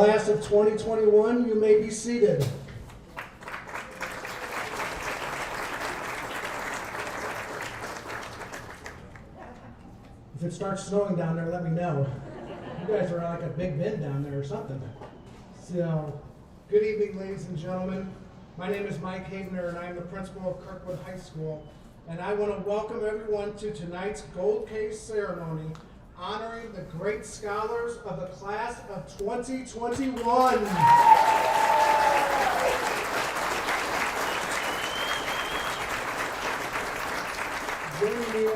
Class of 2021, you may be seated. If it starts snowing down there, let me know. You guys are like a Big Ben down there or something. So, good evening, ladies and gentlemen. My name is Mike Havener, and I am the principal of Kirkwood High School. And I want to welcome everyone to tonight's Gold Case ceremony, honoring the great scholars of the class of 2021. Joining me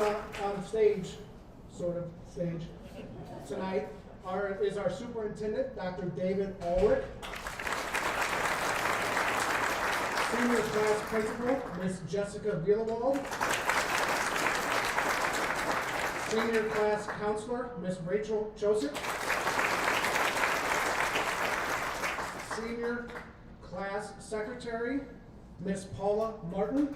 on stage, tonight is our superintendent, Dr. David Ulrich. Senior class principal, Ms. Jessica Vielewald. Senior class counselor, Ms. Rachel Joseph. Senior class secretary, Ms. Paula Martin.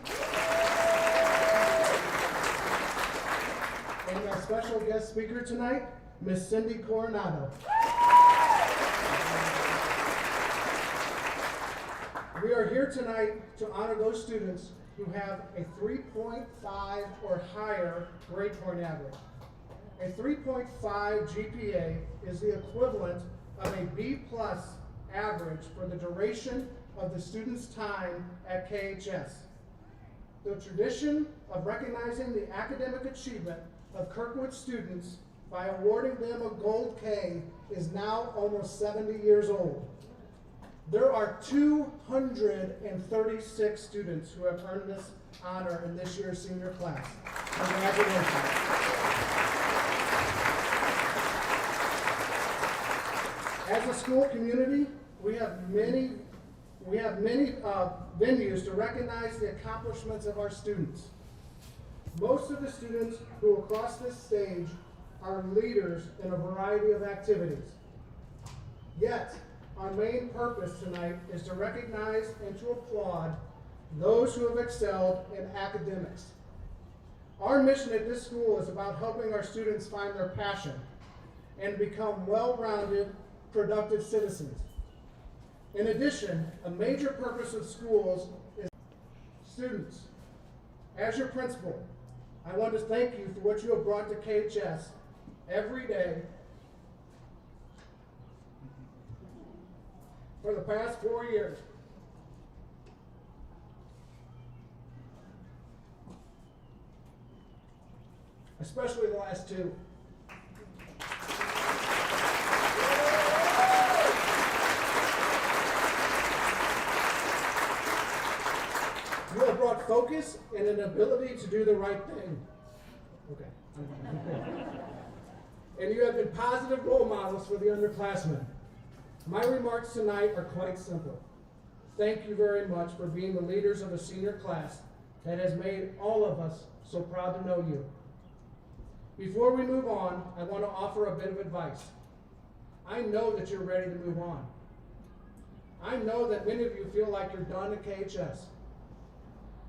And our special guest speaker tonight, Ms. Cindy Coronado. We are here tonight to honor those students who have a 3.5 or higher grade point average. A 3.5 GPA is the equivalent of a B+ average for the duration of the student's time at KHS. The tradition of recognizing the academic achievement of Kirkwood students by awarding them a Gold K is now almost 70 years old. There are 236 students who have earned this honor in this year's senior class. Congratulations. As a school community, we have many venues to recognize the accomplishments of our students. Most of the students who will cross this stage are leaders in a variety of activities. Yet, our main purpose tonight is to recognize and to applaud those who have excelled in academics. Our mission at this school is about helping our students find their passion and become well-rounded, productive citizens. In addition, a major purpose of schools is students. As your principal, I want to thank you for what you have brought to KHS every day for the past 4 years. Especially the last 2. You have brought focus and an ability to do the right thing. Okay. And you have been positive role models for the underclassmen. My remarks tonight are quite simple. Thank you very much for being the leaders of a senior class that has made all of us so proud to know you. Before we move on, I want to offer a bit of advice. I know that you're ready to move on. I know that many of you feel like you're done at KHS.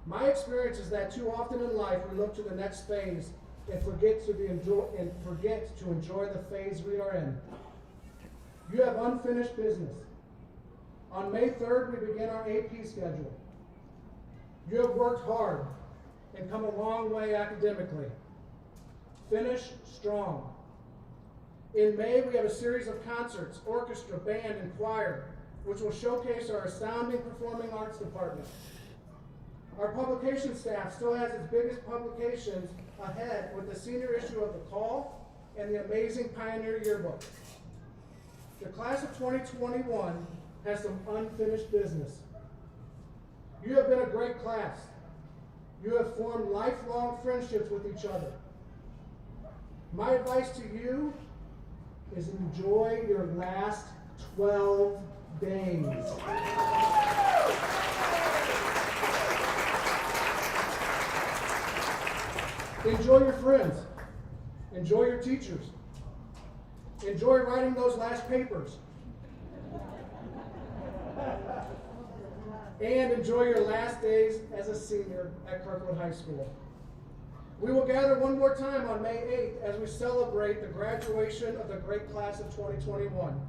My experience is that too often in life we look to the next phase and forget to enjoy the phase we are in. You have unfinished business. On May 3rd, we begin our AP schedule. You have worked hard and come a long way academically. Finish strong. In May, we have a series of concerts, orchestra, band, and choir, which will showcase our astounding performing arts department. Our publication staff still has its biggest publications ahead with the senior issue of The Call and the amazing Pioneer Yearbook. The class of 2021 has some unfinished business. You have been a great class. You have formed lifelong friendships with each other. My advice to you is enjoy your last 12 days. Enjoy your friends. Enjoy your teachers. Enjoy writing those last papers. And enjoy your last days as a senior at Kirkwood High School. We will gather one more time on May 8th as we celebrate the graduation of the great class of 2021.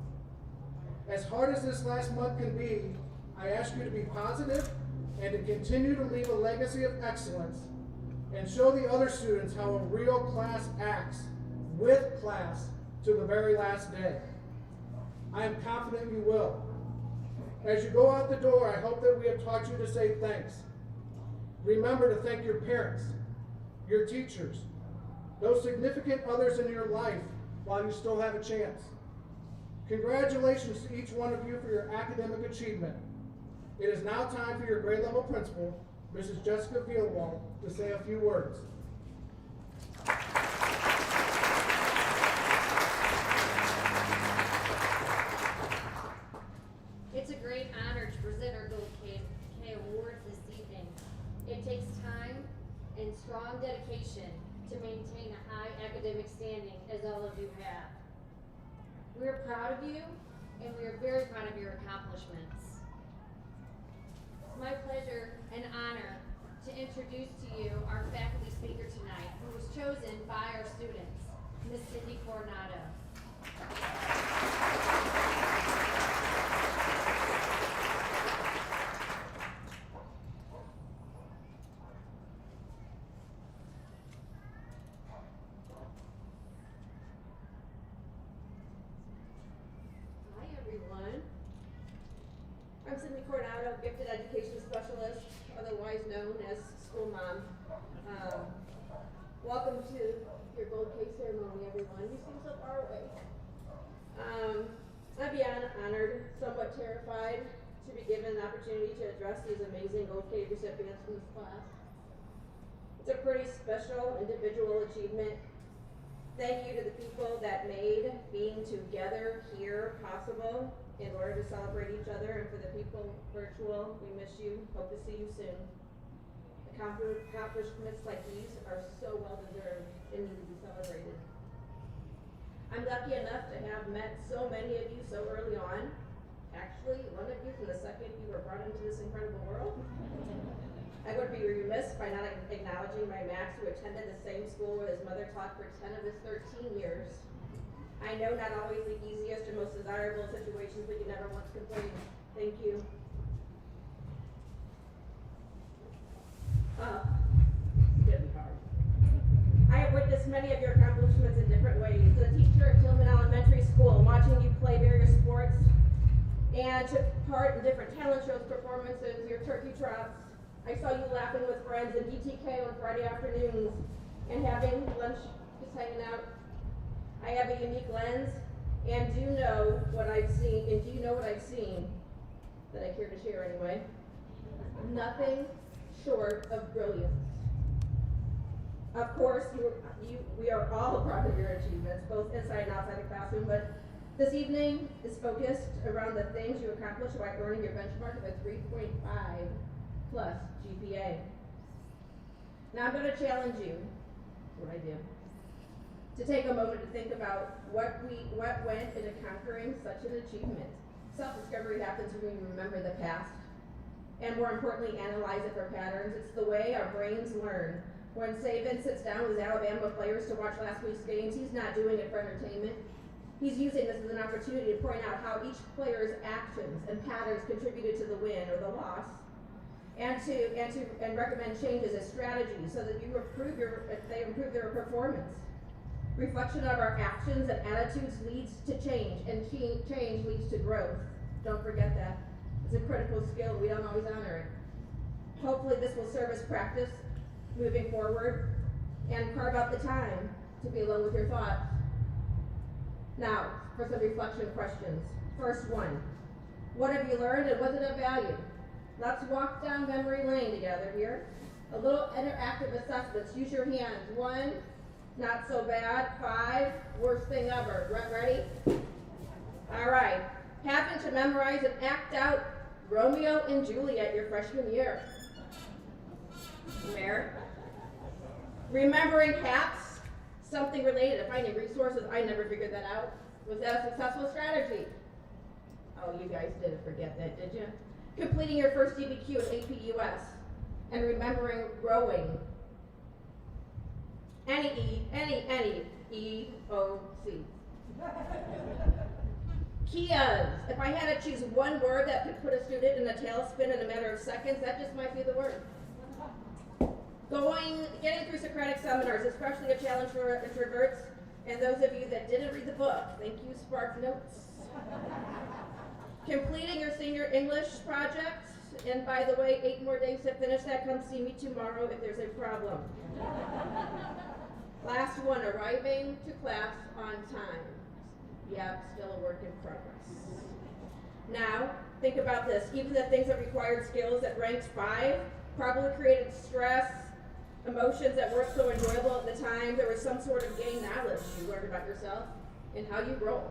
As hard as this last month can be, I ask you to be positive and to continue to leave a legacy of excellence and show the other students how a real class acts with class to the very last day. I am confident you will. As you go out the door, I hope that we have taught you to say thanks. Remember to thank your parents, your teachers, those significant others in your life while you still have a chance. Congratulations to each one of you for your academic achievement. It is now time for your grade level principal, Mrs. Jessica Vielwald, to say a few words. It's a great honor to present our Gold K Awards this evening. It takes time and strong dedication to maintain a high academic standing, as all of you have. We are proud of you, and we are very proud of your accomplishments. It's my pleasure and honor to introduce to you our faculty speaker tonight, who was chosen by our students, Miss Cindy Coronado. Hi, everyone. I'm Cindy Coronado, Gifted Education Specialist, otherwise known as School Mom. Welcome to your Gold Cake ceremony, everyone. You seem so far away. I'm beyond honored, somewhat terrified to be given an opportunity to address these amazing Gold Cake recipients from this class. It's a pretty special individual achievement. Thank you to the people that made being together here possible in order to celebrate each other, and for the people virtual, we miss you, hope to see you soon. Accomplishments like these are so well deserved and need to be celebrated. I'm lucky enough to have met so many of you so early on. Actually, one of you from the second you were brought into this incredible world. I would be remiss by not acknowledging my Max, who attended the same school where his mother taught for 10 of his 13 years. I know not always the easiest or most desirable situations, but you never once complained. Thank you. It's gonna be hard. I have witnessed many of your accomplishments in different ways. As a teacher at Tillman Elementary School, watching you play various sports and took part in different talent shows, performances, your turkey trots. I saw you laughing with friends in DTK on Friday afternoons and having lunch, just hanging out. I have a unique lens and do know what I've seen, that I care to share anyway. Nothing short of brilliance. Of course, we are all proud of your achievements, both inside and outside the classroom, but this evening is focused around the things you accomplished by earning your benchmark of a 3.5 plus GPA. Now I'm going to challenge you, what I do, to take a moment to think about what went into conquering such an achievement. Self-discovery happens when we remember the past, and more importantly, analyze it for patterns. It's the way our brains learn. When Saban sits down with his Alabama players to watch last week's games, he's not doing it for entertainment. He's using this as an opportunity to point out how each player's actions and patterns contributed to the win or the loss, and recommend changes as strategies so that they improve their performance. Reflection of our actions and attitudes leads to change, and change leads to growth. Don't forget that. It's a critical skill. We don't always honor it. Hopefully this will serve as practice moving forward, and carve out the time to be alone with your thoughts. Now, for some reflection questions. First one, what have you learned and was it of value? Let's walk down memory lane together here. A little interactive assessments. Use your hands. 1, not so bad. 5, worst thing ever. Ready? All right. Having to memorize and act out Romeo and Juliet your freshman year. Where? Remembering HAPS, something related to finding resources. I never figured that out. Was that a successful strategy? Oh, you guys didn't forget that, did you? Completing your first DBQ at AP US and remembering rowing. Any EOC. Kias. If I had to choose one word that could put a student in a tailspin in a matter of seconds, that just might be the word. Getting through Socratic seminars, especially a challenge for introverts, and those of you that didn't read the book, thank you, Spark Notes. Completing your senior English project, and by the way, 8 more days to finish that. Come see me tomorrow if there's a problem. Last one, arriving to class on time. Yep, still a work in progress. Now, think about this. Even the things that required skills that ranked 5 probably created stress, emotions that weren't so enjoyable at the time. There was some sort of gained knowledge you learned about yourself and how you roll.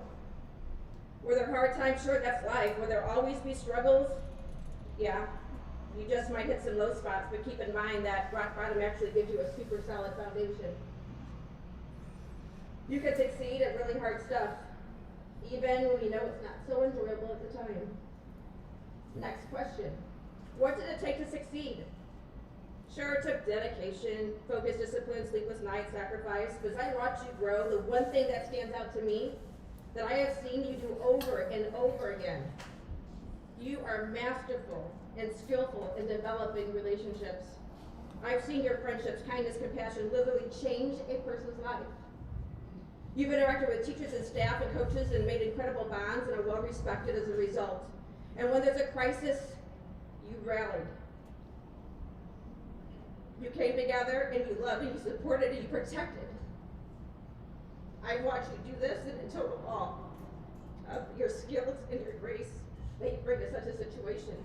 Were there hard times? Sure, that's life. Will there always be struggles? Yeah. You just might hit some low spots, but keep in mind that rock bottom actually gives you a super solid foundation. You can succeed at really hard stuff, even when you know it's not so enjoyable at the time. Next question. What did it take to succeed? Sure, it took dedication, focus, discipline, sleepless nights, sacrifice, but as I watch you grow, the one thing that stands out to me that I have seen you do over and over again, you are masterful and skillful in developing relationships. I've seen your friendships, kindness, compassion literally change a person's life. You've interacted with teachers and staff and coaches and made incredible bonds and are well respected as a result. And when there's a crisis, you rallied. You came together and you loved and you supported and you protected. I watched you do this and in total awe of your skills and your grace that you bring to such a situation.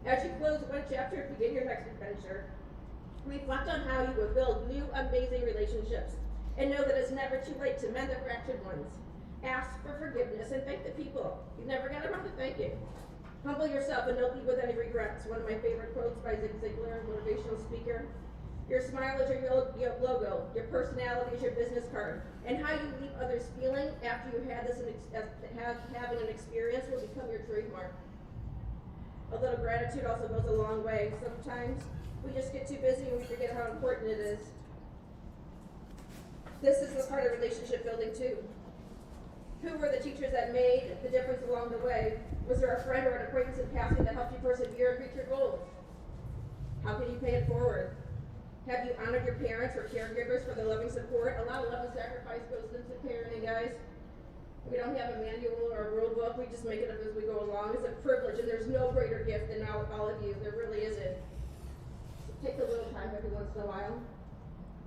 As you close one chapter and begin your next adventure, reflect on how you will build new amazing relationships and know that it's never too late to mend the fractured ones. Ask for forgiveness and thank the people you never got around to thanking. Humble yourself and don't leave with any regrets. One of my favorite quotes by Zig Ziglar, motivational speaker. Your smile is your logo, your personality is your business card, and how you leave others feeling after you had having an experience will become your trademark. A little gratitude also goes a long way. Sometimes we just get too busy and we forget how important it is. This is the part of relationship building too. Who were the teachers that made the difference along the way? Was there a friend or an acquaintance in passing that helped you persevere and reach your goals? How can you pay it forward? Have you honored your parents or caregivers for their loving support? A lot of love and sacrifice goes into parenting, guys. We don't have a manual or a rule book. We just make it up as we go along. It's a privilege, and there's no greater gift than all of you. There really isn't. So take a little time every once in a while.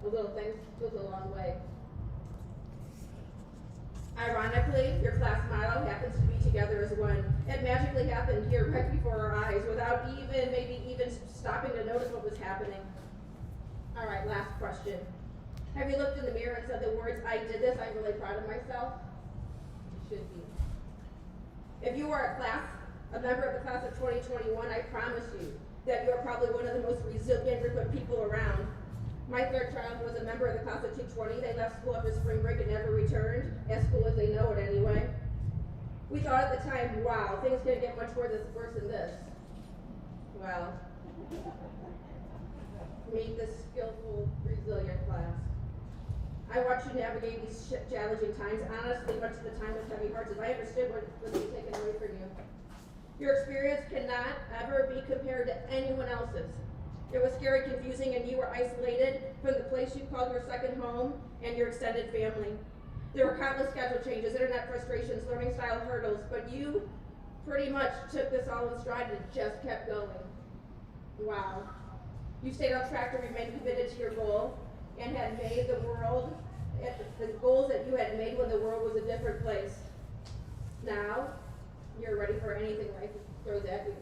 A little thing goes a long way. Ironically, your class motto happens to be together as one. It magically happened here right before our eyes without maybe even stopping to notice what was happening. All right, last question. Have you looked in the mirror and said the words, I did this, I'm really proud of myself? You should be. If you are a member of the class of 2021, I promise you that you're probably one of the most resilient group of people around. My third child was a member of the class of 220. They left school after spring break and never returned, as school as they know it anyway. We thought at the time, wow, things can't get much worse than this. Well, meet this skillful, resilient class. I watched you navigate these challenging times, honestly, much of the time with heavy hearts, as I understood what was being taken away from you. Your experience cannot ever be compared to anyone else's. It was scary, confusing, and you were isolated from the place you called your second home and your extended family. There were countless schedule changes, internet frustrations, learning style hurdles, but you pretty much took this all in stride and just kept going. Wow. You stayed on track to remain committed to your goal and had made the world, the goals that you had made when the world was a different place. Now, you're ready for anything life throws at you.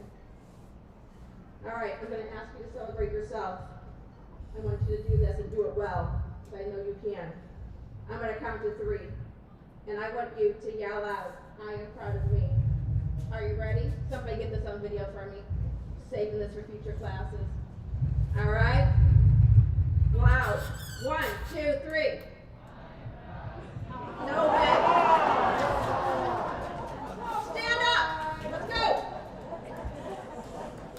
All right, I'm going to ask you to celebrate yourself. I want you to do this and do it well, because I know you can. I'm going to count to 3, and I want you to yell out, I am proud of me. Are you ready? Somebody get this on video for me. Saving this for future classes. All right? Loud. 1, 2, 3. No way. Stand up. Let's go.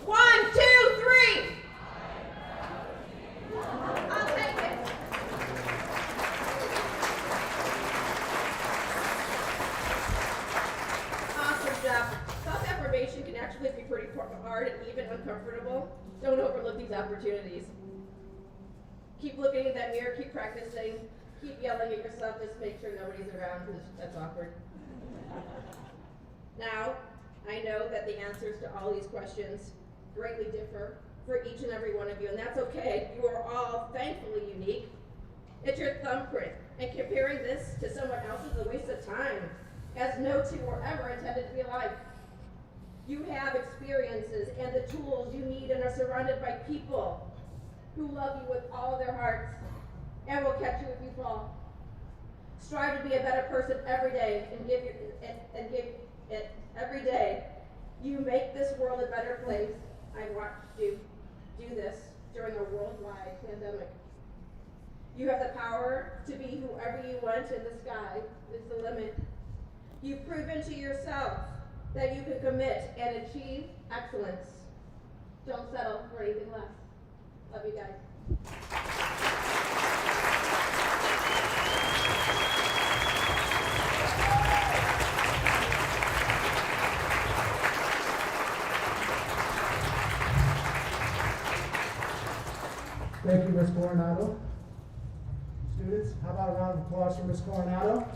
1, 2, 3. I'll take it. overlook these opportunities. Keep looking in that mirror, keep practicing, keep yelling at yourself, just make sure nobody's around because that's awkward. Now, I know that the answers to all these questions greatly differ for each and every one of you, and that's okay. You are all thankfully unique. It's your thumbprint, and comparing this to someone else is a waste of time, as no two were ever intended to be alike. You have experiences and the tools you need and are surrounded by people who love you with all their hearts and will catch you if you fall. Strive to be a better person every day and give it every day. You make this world a better place. I've watched you do this during a worldwide pandemic. You have the power to be whoever you want, and the sky is the limit. You've proven to yourself that you can commit and achieve excellence. Don't settle for anything less. Love you guys. Thank you, Ms. Coronado. Students, how about a round of applause for Ms. Coronado?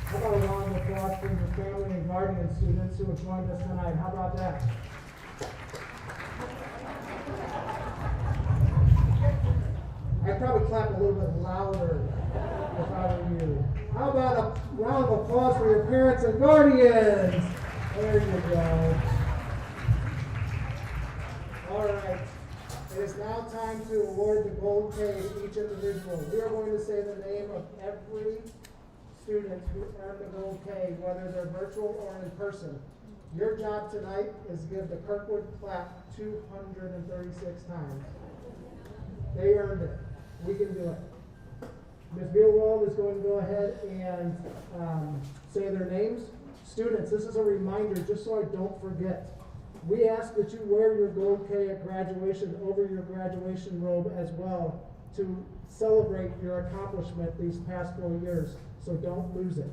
How about a round of applause for the family and guardian students who have joined us tonight? How about that? I'd probably clap a little bit louder if I were you. How about a round of applause for your parents and guardians? There you go. All right. It is now time to award the gold K to each individual. We are going to say the name of every student who earned the gold K, whether they're virtual or in person. Your job tonight is give the Kirkwood clap 236 times. They earned it. We can do it. Ms. Beelwald is going to go ahead and say their names. Students, this is a reminder, just so I don't forget. We ask that you wear your gold K at graduation over your graduation robe as well to celebrate your accomplishment these past 4 years, so don't lose it.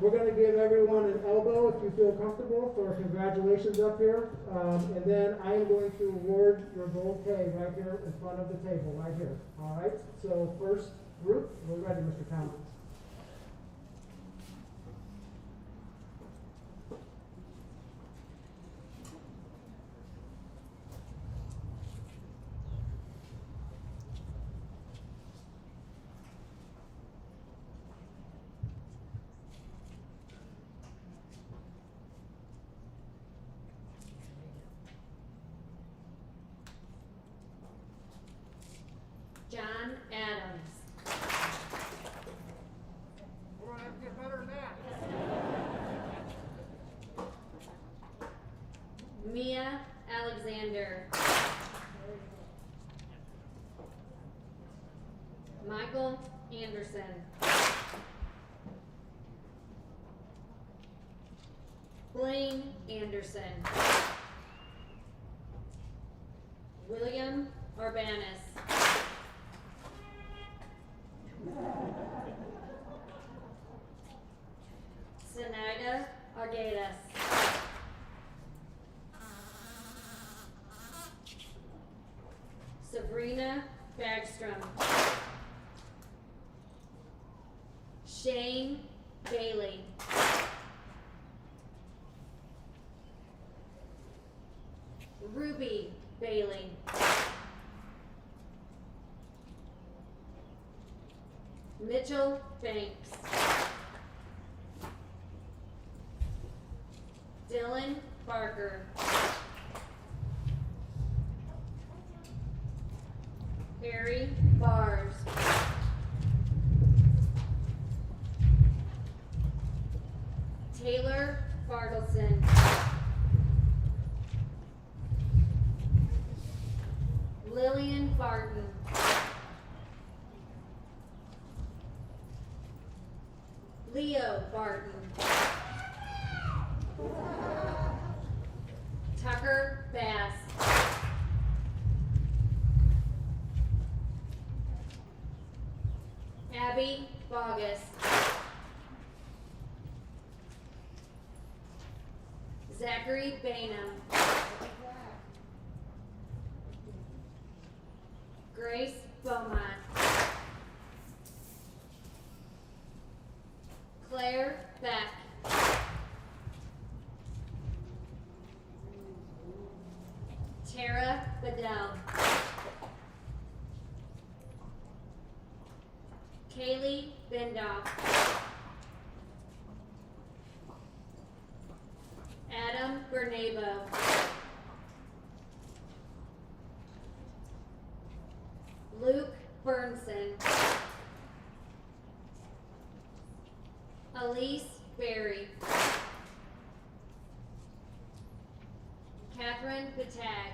We're going to give everyone an elbow if you feel comfortable for congratulations up here, and then I am going to award your gold K right here in front of the table, right here. All right, so first group, we're ready, Mr. Collins. John Adams. We're gonna have to get better than that. Mia Alexander. Michael Anderson. Blaine Anderson. William Urbanus. Zenaida Arguedas. Sabrina Bagstrom. Shane Bailey. Ruby Bailey. Mitchell Banks. Dylan Barker. Harry Bars. Taylor Bartleson. Lillian Barton. Leo Barton. Tucker Bass. Abby Bogus. Zachary Bainham, Grace Beaumont, Claire Beck, Tara Bedell, Kaylee Bindoff, Adam Bernabo, Luke Burnson, Elise Berry, Catherine Patag,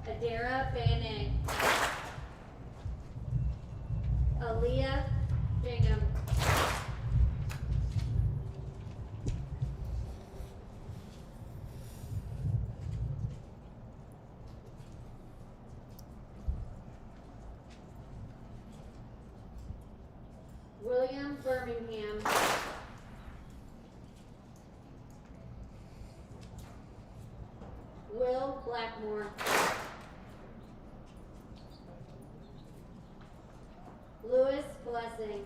Adara Banning, Aaliyah Bingham, William Birmingham, Will Blackmore, Louis Blessing,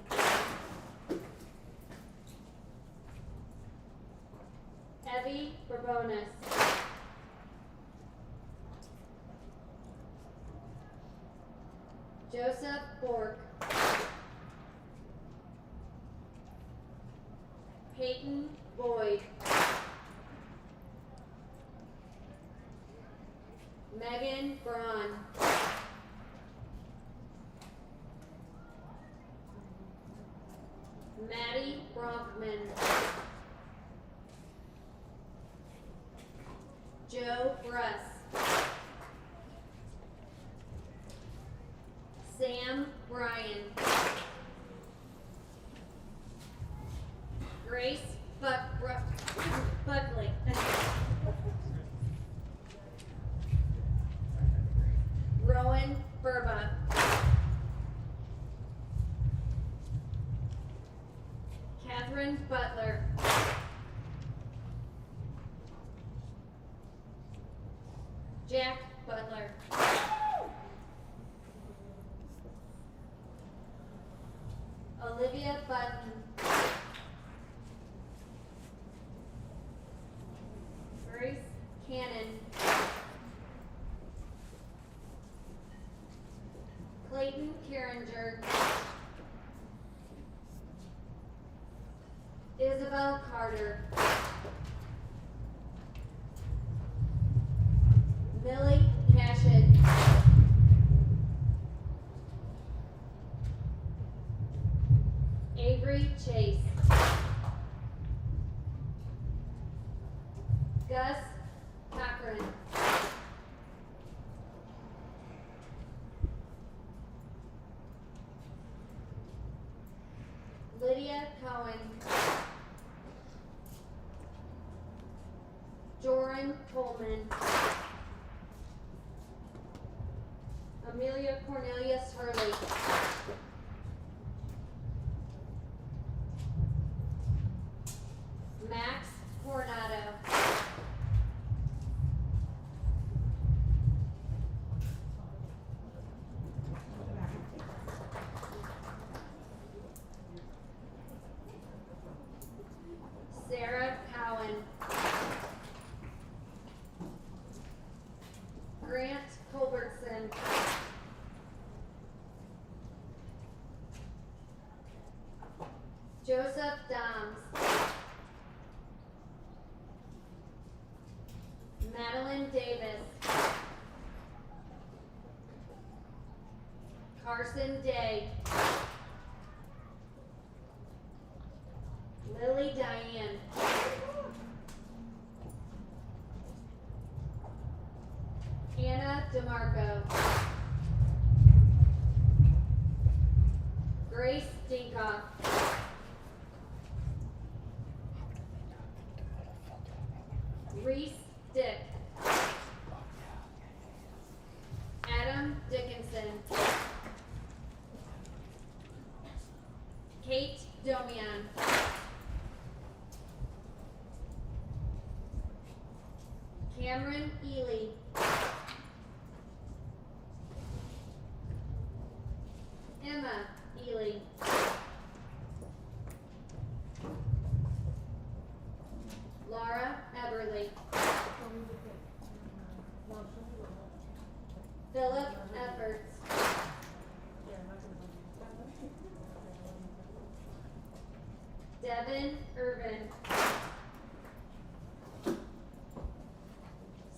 Evie Barbonas, Joseph Bork, Peyton Boyd, Megan Braun, Maddie Bronkman, Joe Bruss, Sam Bryan, Grace Buckley, Rowan Burba, Catherine Butler, Jack Butler, Olivia Button, Grace Cannon, Clayton Carringer, Isabel Carter, Millie Cashett, Avery Chase, Gus Cochran, Lydia Cohen, Joran Coleman, Amelia Cornelius Hurley, Max Coronado, Sarah Cowan, Grant Culbertson, Joseph Doms, Madeline Davis, Carson Day, Lily Diane, Anna DeMarco, Grace Dinkoff, Reese Dick, Adam Dickinson, Kate Domian, Cameron Ely. Emma Ely. Laura Eberly. Philip Efforts. Devin Irvin.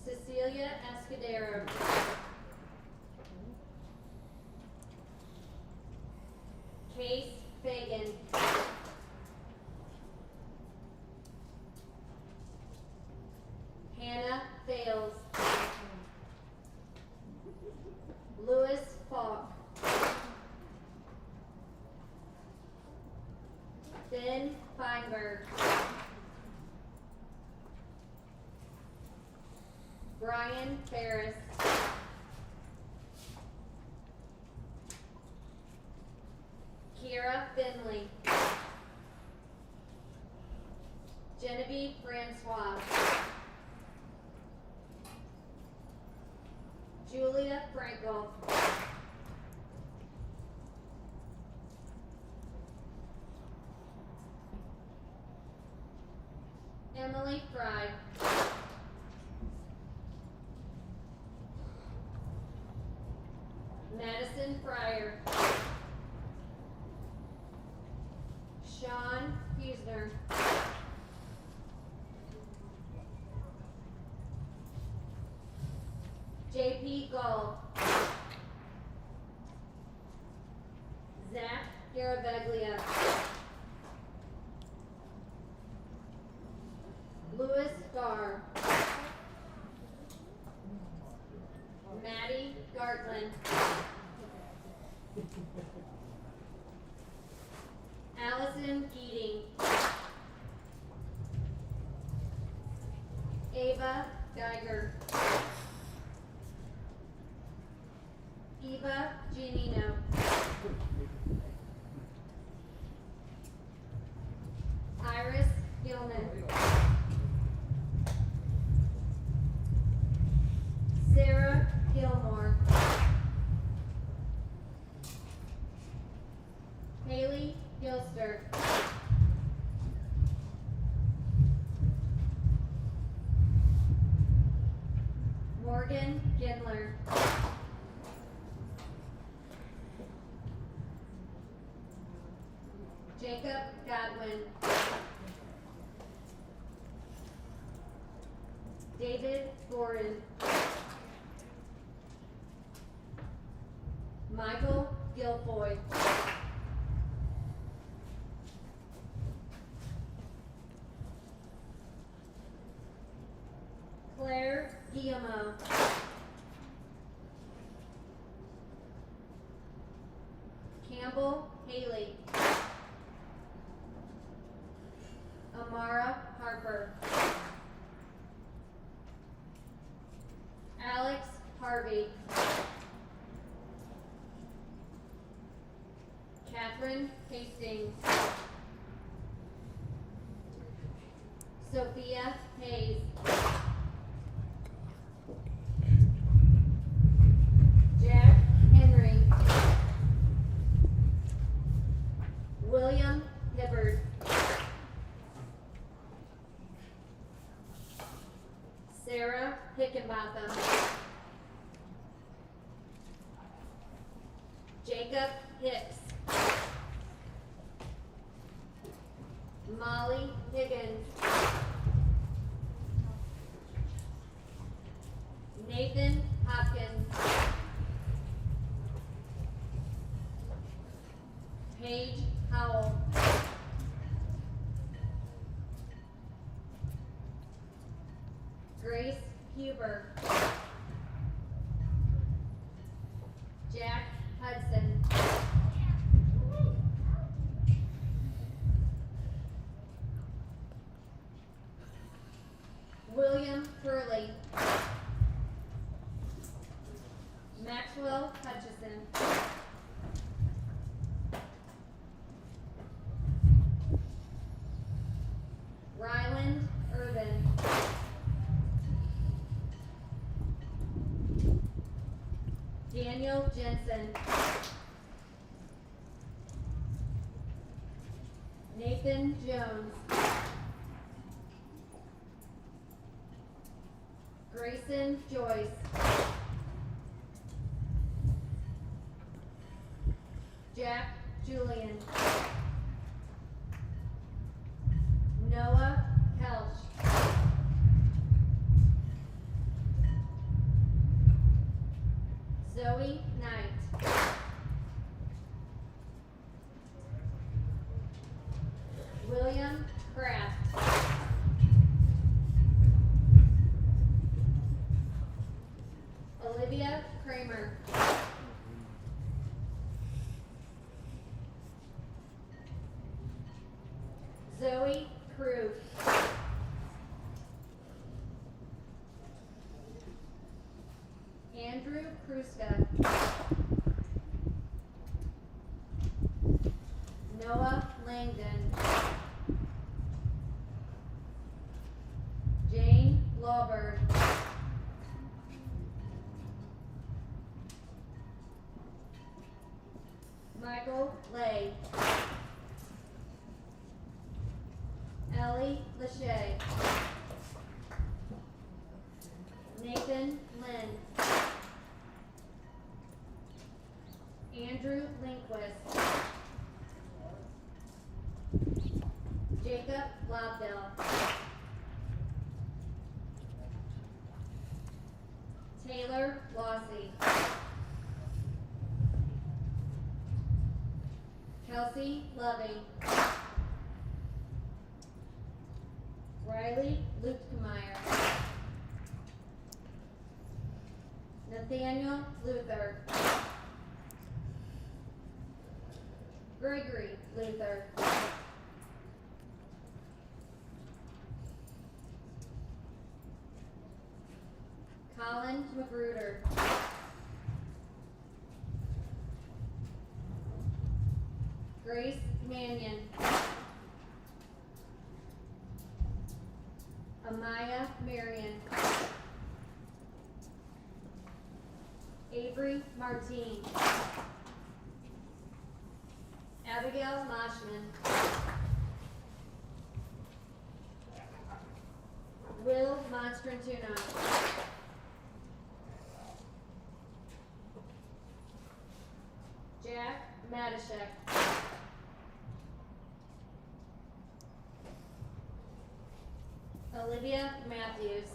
Cecilia Escudero. Case Fagan. Hannah Bales. Louis Falk. Ben Feinberg. Brian Ferris. Kira Finley. Genevieve Francois. Julia Frankel. Emily Fry. Madison Fryer. Sean Fusner. JP Gull. Zach Garavaglia. Louis Garr. Maddie Gartland. Allison Keating. Ava Geiger. Eva Giannino. Iris Gilman. Sarah Gilmore. Haley Gilster. Morgan Gindler. Jacob Godwin. David Gordon. Michael Guilfoy. Claire Guillemot. Campbell Haley. Amara Harper. Alex Harvey. Catherine Hastings. Sophia Hayes. Jack Henry. William Hibbard. Sarah Hickenbotham. Jacob Hicks. Molly Higgins. Nathan Hopkins. Paige Howell. Grace Huber. Jack Hudson. William Hurley. Maxwell Hutchison. Ryland Irvin. Daniel Jensen. Nathan Jones. Grayson Joyce. Jack Julian. Noah Kelch. Zoe Knight. William Kraft. Olivia Kramer. Zoe Crew. Andrew Kruska. Noah Langdon. Jane Lawbird. Michael Lay. Ellie Lachey. Nathan Lynn. Andrew Lindquist. Jacob Lobdell. Taylor Lossy. Kelsey Lovey. Riley Lutkmeyer. Nathaniel Luther. Gregory Luther. Colin Magruder. Grace Mannion. Amaya Marion. Avery Martine. Abigail Moshman. Will Monstrantuno. Jack Matashek. Olivia Matthews.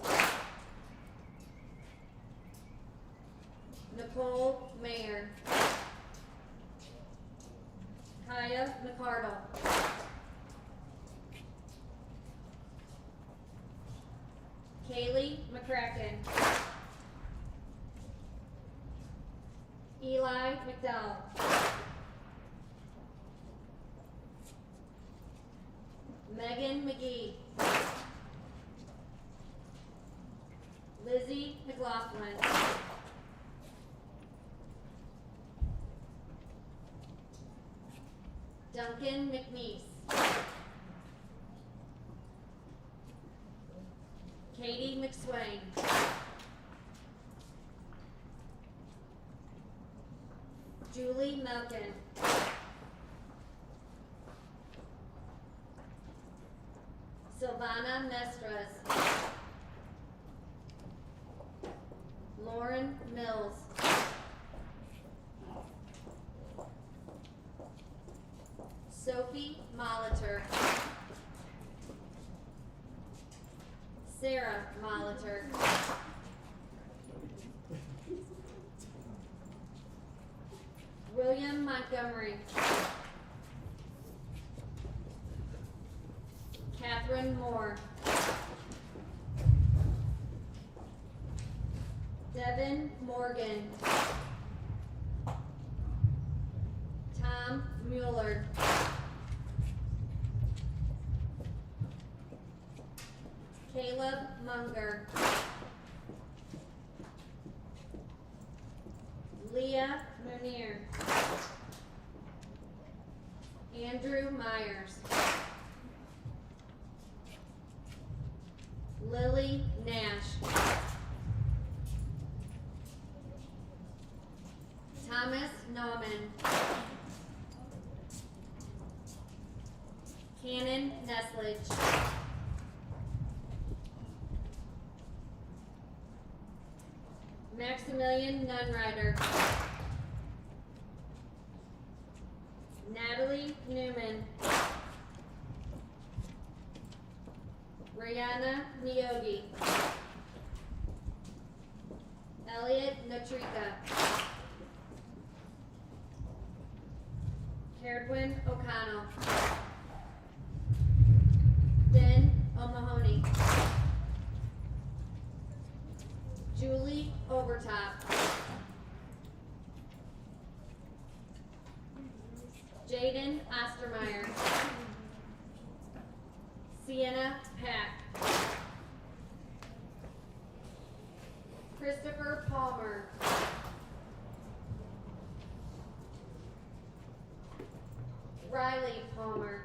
Nicole Mayer. Kaya McCardle. Kaylee McCracken. Eli McDowell. Megan McGee. Lizzie McLaughlin. Duncan McNeese. Katie McSwain. Julie Melkin. Silvana Mestras. Lauren Mills. Sophie Molitor. Sarah Molitor. William Montgomery. Catherine Moore. Devin Morgan. Tom Mueller. Caleb Munger. Leah Munir. Andrew Myers. Lily Nash. Maximilian Nunrider. Natalie Newman. Rihanna Niogi. Elliot Natrika. Caradwin O'Connell. Den O'Mahony. Julie Overtop. Jaden Ostermeyer. Sienna Pack. Christopher Palmer. Riley Palmer.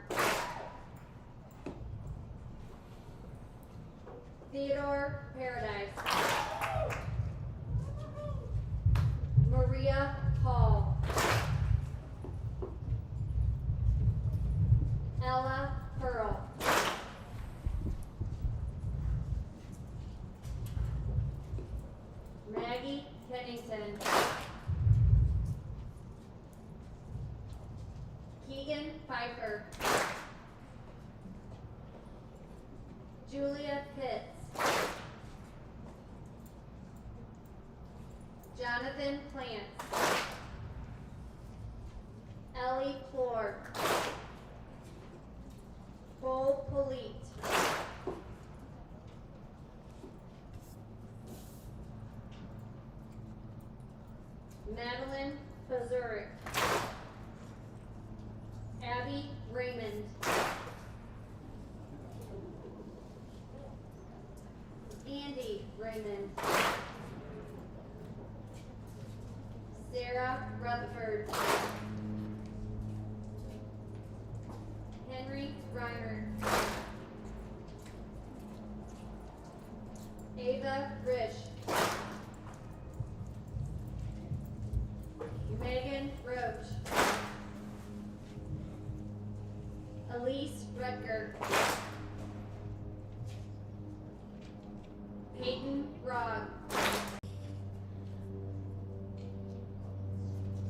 Theodore Paradise. Maria Hall. Ella Pearl. Maggie Pennington. Keegan Pfeiffer. Julia Pitts. Jonathan Plants. Ellie Clore. Bo Polite. Madeline Pazuric. Abby Raymond. Andy Raymond. Sarah Rutherford. Henry Reiner. Ava Risch. Megan Roach. Elise Rutger. Peyton Rogg.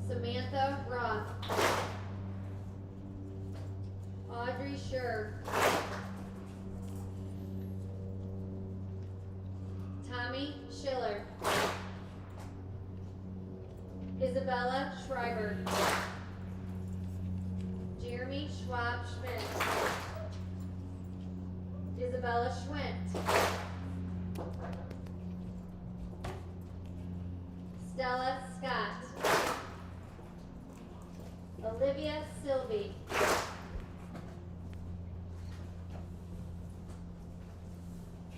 Samantha Roth. Audrey Scher. Tommy Schiller. Isabella Schreiber. Jeremy Schwab Schmidt. Isabella Schwint. Stella Scott. Olivia Sylvie.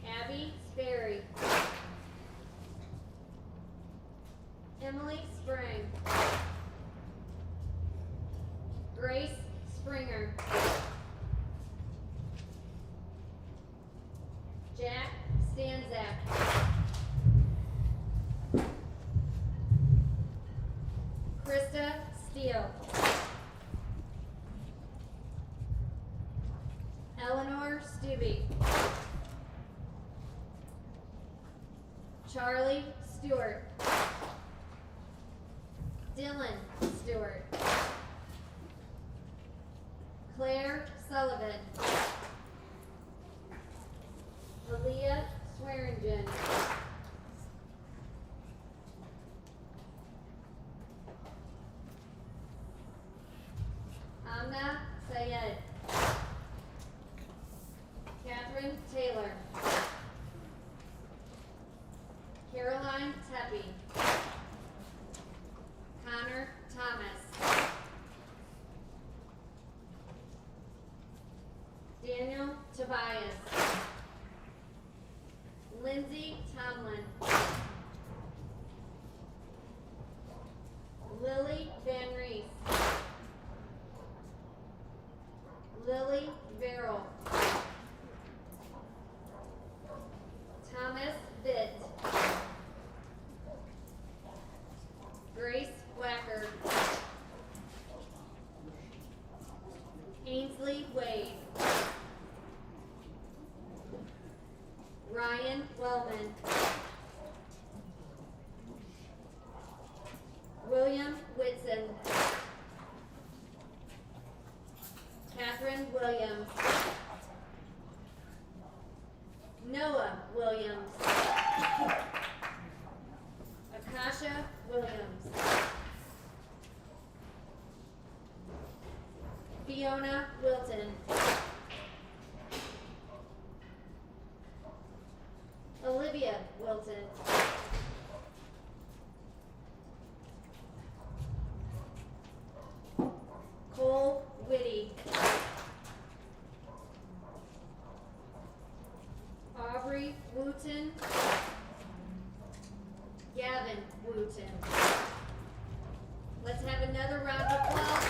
Abby Sperry. Emily Spring. Grace Springer. Jack Stanzak. Krista Steele. Eleanor Stubbe. Charlie Stewart. Dylan Stewart. Claire Sullivan. Aaliyah Swearingen. Amna Sayed. Catherine Taylor. Caroline Tepe. Connor Thomas. Daniel Tobias. Lindsay Tomlin. Lily Van Rees. Lily Verrill. Thomas Vitt. Grace Wacker. Ainsley Wade. Ryan Wellman. William Whitson. Catherine Williams. Noah Williams. Akasha Williams. Fiona Wilton. Olivia Wilton. Cole Whitty. Aubrey Wooten. Gavin Wooten. Let's have another round of applause.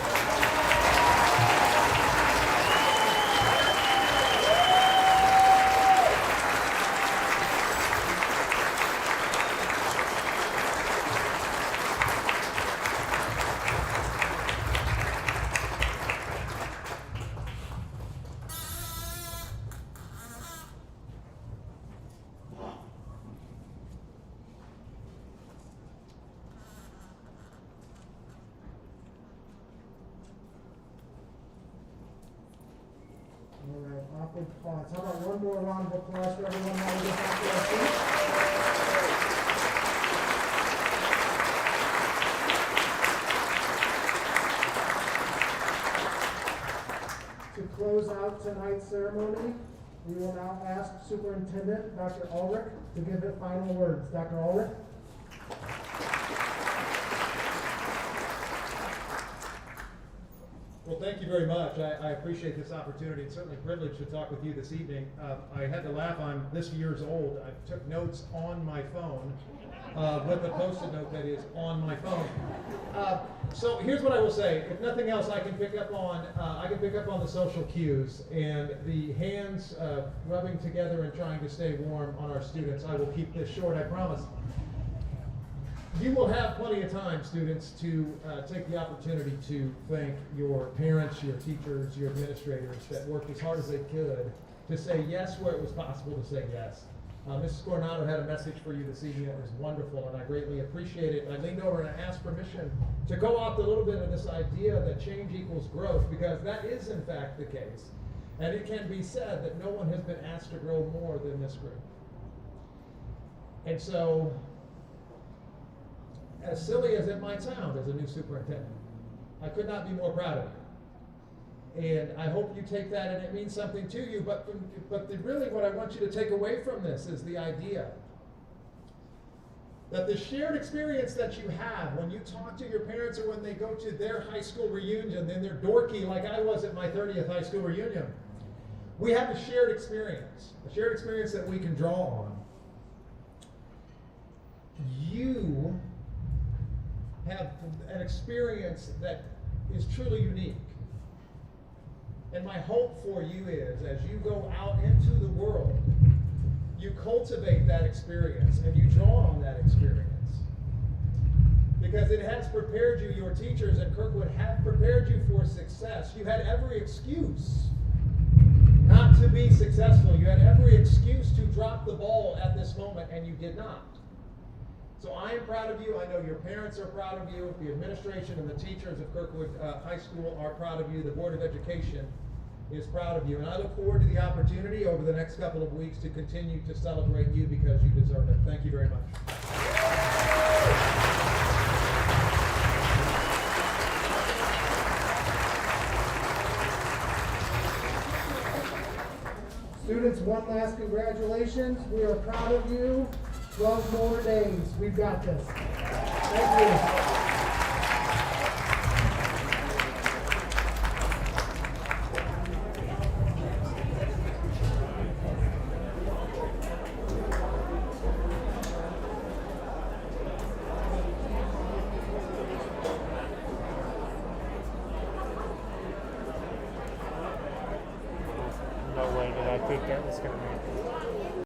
All right, awful applause. How about one more round of applause for everyone while we get back to our seats? To close out tonight's ceremony, we will now ask Superintendent Dr. Ulrich to give the final words. Dr. Ulrich? Well, thank you very much. I appreciate this opportunity. It's certainly a privilege to talk with you this evening. I had to laugh. I'm this year's old. I took notes on my phone with a Post-it note that is on my phone. So here's what I will say. If nothing else, I can pick up on the social cues and the hands rubbing together and trying to stay warm on our students. I will keep this short, I promise. You will have plenty of time, students, to take the opportunity to thank your parents, your teachers, your administrators that worked as hard as they could to say yes where it was possible to say yes. Mrs. Coronado had a message for you this evening that was wonderful, and I greatly appreciate it. I leaned over and I asked permission to go off a little bit of this idea that change equals growth, because that is in fact the case. And it can be said that no one has been asked to grow more than this group. And so, as silly as it might sound as a new superintendent, I could not be more proud of you. And I hope you take that and it means something to you, but really what I want you to take away from this is the idea that the shared experience that you have when you talk to your parents or when they go to their high school reunion and they're dorky like I was at my 30th high school reunion, we have a shared experience that we can draw on. You have an experience that is truly unique. And my hope for you is, as you go out into the world, you cultivate that experience and you draw on that experience. Because it has prepared you, your teachers at Kirkwood have prepared you for success. You had every excuse not to be successful. You had every excuse to drop the ball at this moment, and you did not. So I am proud of you. I know your parents are proud of you. The administration and the teachers of Kirkwood High School are proud of you. The Board of Education is proud of you. And I look forward to the opportunity over the next couple of weeks to continue to celebrate you because you deserve it. Thank you very much. Students, one last congratulations. We are proud of you. 12 more days. We've got this. Thank you. No way did I think that was going to happen.